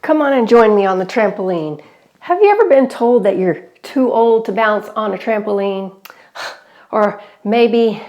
Come on and join me on the trampoline. Have you ever been told that you're too old to bounce on a trampoline? Or maybe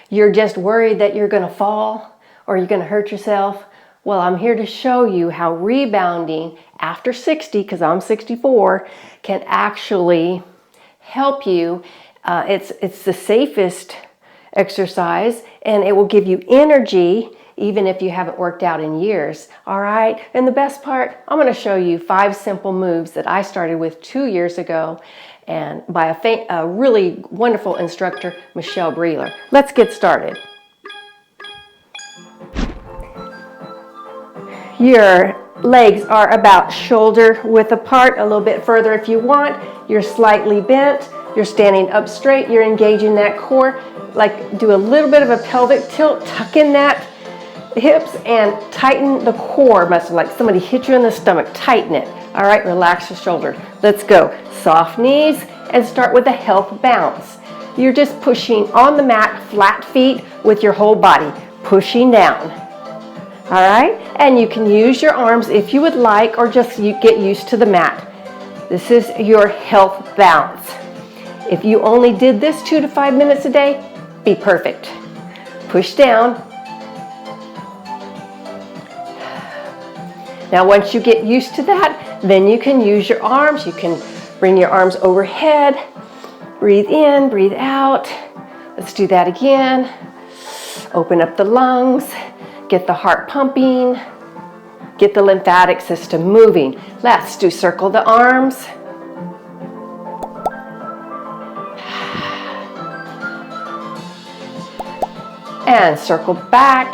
you're just worried that you're going to fall or you're going to hurt yourself? Well, I'm here to show you how rebounding after 60, because I'm 64, can actually help you. It's the safest exercise, and it will give you energy even if you haven't worked out in years. All right, and the best part, I'm going to show you 5 simple moves that I started with 2 years ago, and by a really wonderful instructor, Michelle Breeler. Let's get started. Your legs are about shoulder width apart, a little bit further if you want. You're slightly bent. You're standing up straight. You're engaging that core. Like, do a little bit of a pelvic tilt, tuck in that hips and tighten the core muscle, like somebody hit you in the stomach. Tighten it. All right, relax your shoulder. Let's go. Soft knees and start with a health bounce. You're just pushing on the mat, flat feet with your whole body, pushing down. All right, and you can use your arms if you would like, or just get used to the mat. This is your health bounce. If you only did this 2 to 5 minutes a day, be perfect. Push down. Now, once you get used to that, then you can use your arms. You can bring your arms overhead. Breathe in, breathe out. Let's do that again. Open up the lungs. Get the heart pumping, get the lymphatic system moving. Let's do circle the arms. And circle back.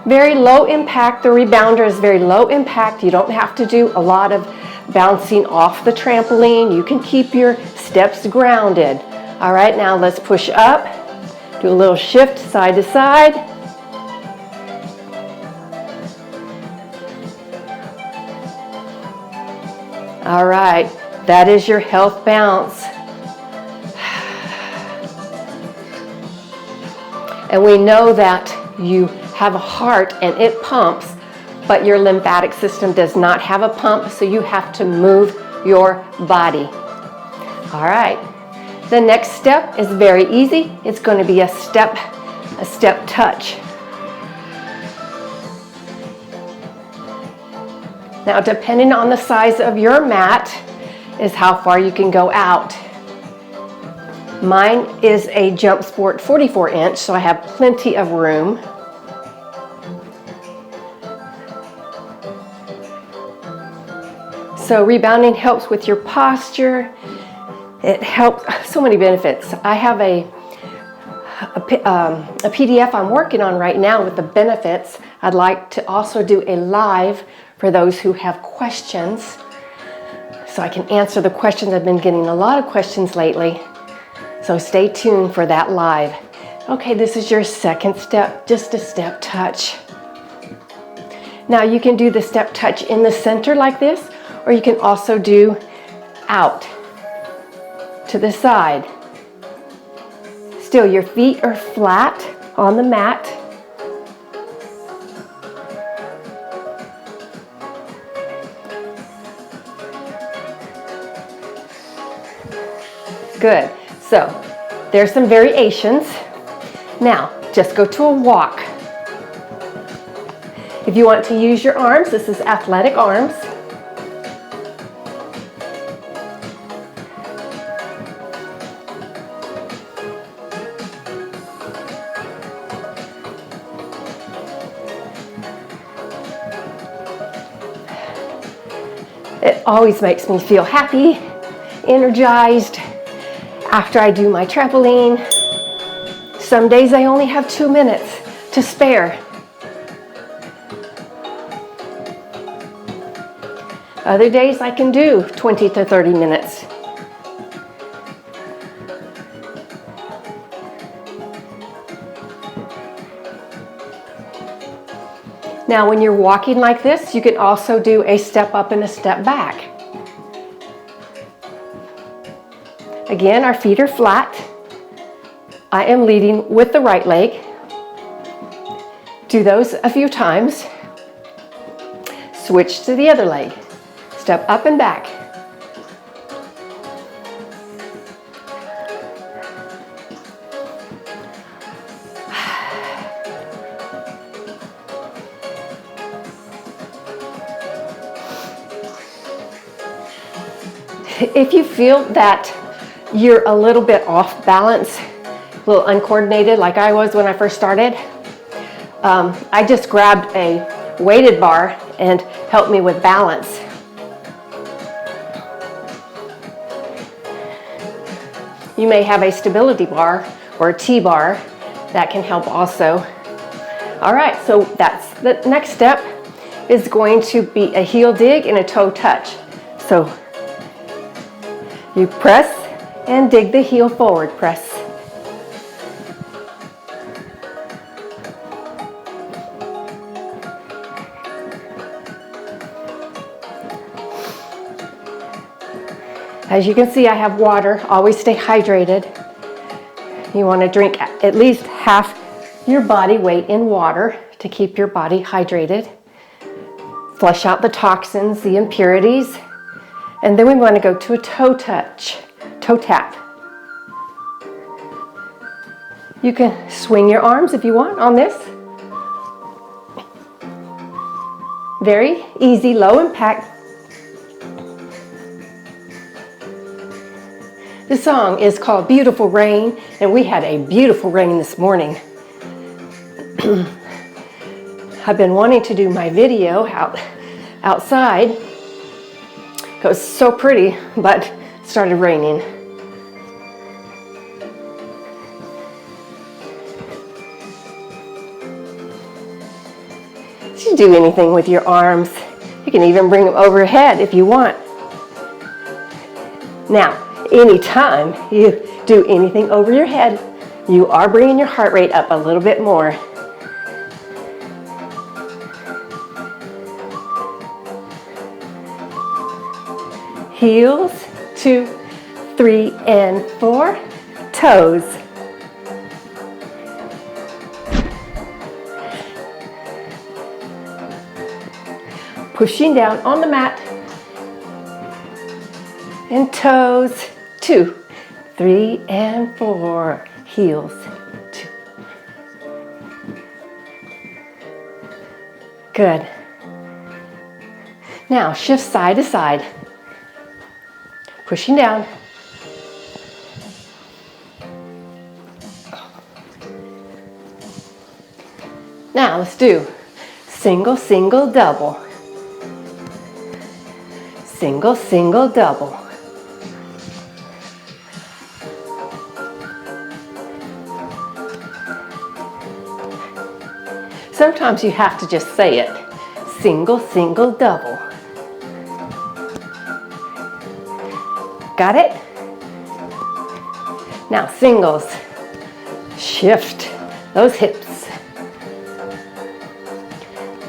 Very low impact. The rebounder is very low impact. You don't have to do a lot of bouncing off the trampoline. You can keep your steps grounded. All right, now let's push up. Do a little shift side to side. All right, that is your health bounce. And we know that you have a heart and it pumps, but your lymphatic system does not have a pump, so you have to move your body. All right, the next step is very easy. It's going to be a step touch. Now, depending on the size of your mat is how far you can go out. Mine is a Jump Sport 44-inch, so I have plenty of room. So rebounding helps with your posture. It helps, so many benefits. I have a PDF I'm working on right now with the benefits. I'd like to also do a live for those who have questions, so I can answer the questions. I've been getting a lot of questions lately, so stay tuned for that live. Okay, this is your second step, just a step touch. Now you can do the step touch in the center like this, or you can also do out to the side. Still, your feet are flat on the mat. Good. So there's some variations. Now, just go to a walk. If you want to use your arms, this is athletic arms. It always makes me feel happy, energized after I do my trampoline. Some days I only have 2 minutes to spare. Other days I can do 20 to 30 minutes. Now, when you're walking like this, you can also do a step up and a step back. Again, our feet are flat. I am leading with the right leg. Do those a few times. Switch to the other leg. Step up and back. If you feel that you're a little bit off balance, a little uncoordinated like I was when I first started, I just grabbed a weighted bar and helped me with balance. You may have a stability bar or a T-bar that can help also. All right, so that's the next step is going to be a heel dig and a toe touch. So you press and dig the heel forward, press. As you can see, I have water. Always stay hydrated. You want to drink at least half your body weight in water to keep your body hydrated. Flush out the toxins, the impurities. And then we want to go to a toe touch, toe tap. You can swing your arms if you want on this. Very easy, low impact. The song is called Beautiful Rain, and we had a beautiful rain this morning. I've been wanting to do my video outside. It was so pretty, but it started raining. You can do anything with your arms. You can even bring them overhead if you want. Now, anytime you do anything over your head, you are bringing your heart rate up a little bit more. Heels, 2, 3, and 4. Toes. Pushing down on the mat. And toes. 2, 3, and 4. Heels. 2. Good. Now shift side to side. Pushing down. Now let's do single, single, double. Single, single, double. Sometimes you have to just say it. Single, single, double. Got it? Now singles. Shift those hips.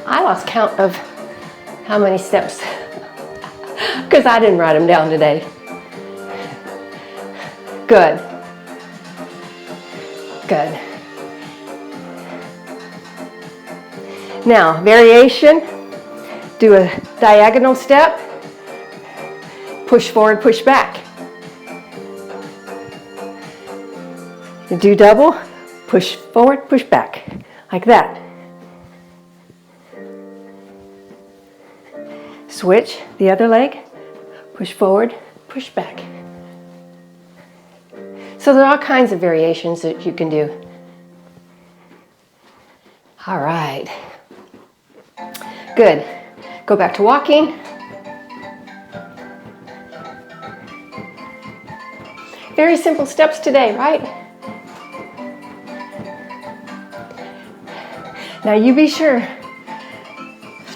I lost count of how many steps because I didn't write them down today. Good. Good. Now, variation. Do a diagonal step. Push forward, push back. You do double, push forward, push back, like that. Switch the other leg, push forward, push back. So there are all kinds of variations that you can do. All right. Good. Go back to walking. Very simple steps today, right? Now you be sure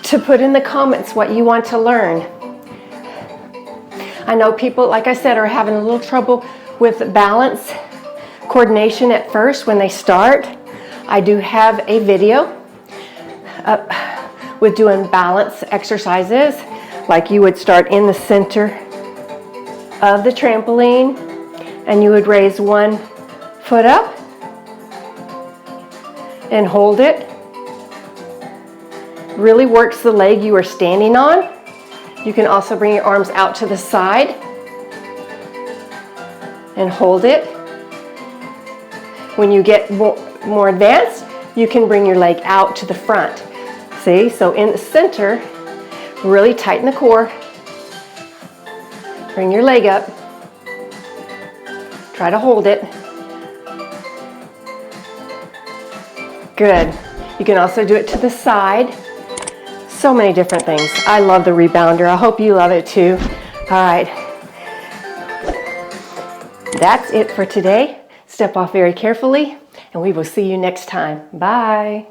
to put in the comments what you want to learn. I know people, like I said, are having a little trouble with balance, coordination at first when they start. I do have a video with doing balance exercises, like you would start in the center of the trampoline and you would raise one foot up and hold it. Really works the leg you are standing on. You can also bring your arms out to the side and hold it. When you get more advanced, you can bring your leg out to the front. See, so in the center, really tighten the core. Bring your leg up. Try to hold it. Good. You can also do it to the side. So many different things. I love the rebounder. I hope you love it too. All right. That's it for today. Step off very carefully, and we will see you next time. Bye.